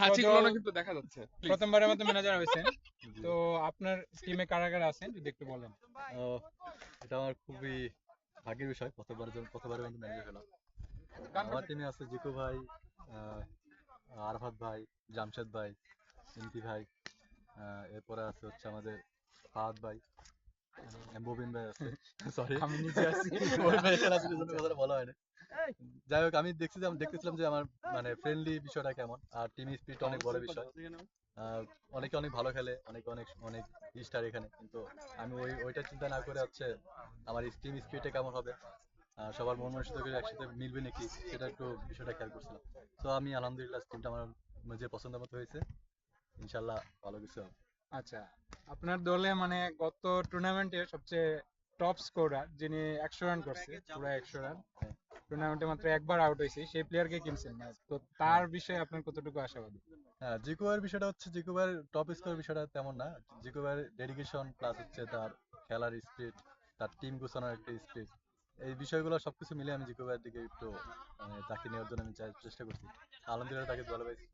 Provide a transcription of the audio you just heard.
হাঁচি সজল গুলো কিন্তু দেখা যাচ্ছে প্লিজ। প্রথমবারের মতো ম্যানেজার হয়েছেন, জি। তো আপনার টিমে কারা কারা আছেন যদি একটু বলেন। আহ, এটা আমার খুবই ভাগ্যের বিষয়, প্রথমবারের মতো ম্যানেজার হলাম। আমার টিমে আছে জিকো ভাই, আহ, আরাফাত ভাই, জামশেদ ভাই, ইমতি ভাই, এরপরে আছে হচ্ছে আমাদের ফাহাদ ভাই, মুবিন ভাই আছে। সরি, আমি নিচে আছি। ওই ভাই এখানে আছে, জন্য আচ্ছা, কথাটা বলা হয়নি। যাই হোক, আমি দেখতেছিলাম যে আমার মানে ফ্রেন্ডলি বিষয়টা কেমন, আর টিম স্পিরিট অনেক বড় বিষয়। আহ, অনেকে অনেক ভালো খেলে, অনেকে অনেক অনেক স্টার এখানে, কিন্তু আমি ওইটা চিন্তা না করে হচ্ছে আমার টিম স্পিরিটটা কেমন হবে, সবার মন মানসিকতা করে একসাথে মিলবে নাকি, সেটা একটু বিষয়টা খেয়াল করছিলাম। তো আমি আলহামদুলিল্লাহ টিমটা আমার যে পছন্দ মতো হয়েছে, ইনশাল্লাহ ভালো কিছু হবে। আচ্ছা, আপনার দলে মানে গত টুর্নামেন্টে সবচেয়ে টপ স্কোরার যিনি 100 রান করছে, পুরো 100 রান, হ্যাঁ, টুর্নামেন্টে মাত্র একবার আউট হয়েছে, সেই প্লেয়ারকে কিনছেন না, তো হ্যাঁ, তার বিষয়ে আপনার কতটুকু আশাবাদী? হ্যাঁ, জিকোয়ের বিষয়টা হচ্ছে, জিকোয়ের টপ স্কোর বিষয়টা তেমন না। জিকোয়ের ডেডিকেশন প্লাস হচ্ছে তার খেলার স্পিড, তার টিম গোছানোর একটা স্পিড, এই বিষয়গুলো সবকিছু মিলে আমি জিকোয়ের দিকে একটু মানে তাকে নেওয়ার জন্য আমি চেষ্টা করছি। আলহামদুলিল্লাহ তাকে ভালো পেয়েছি।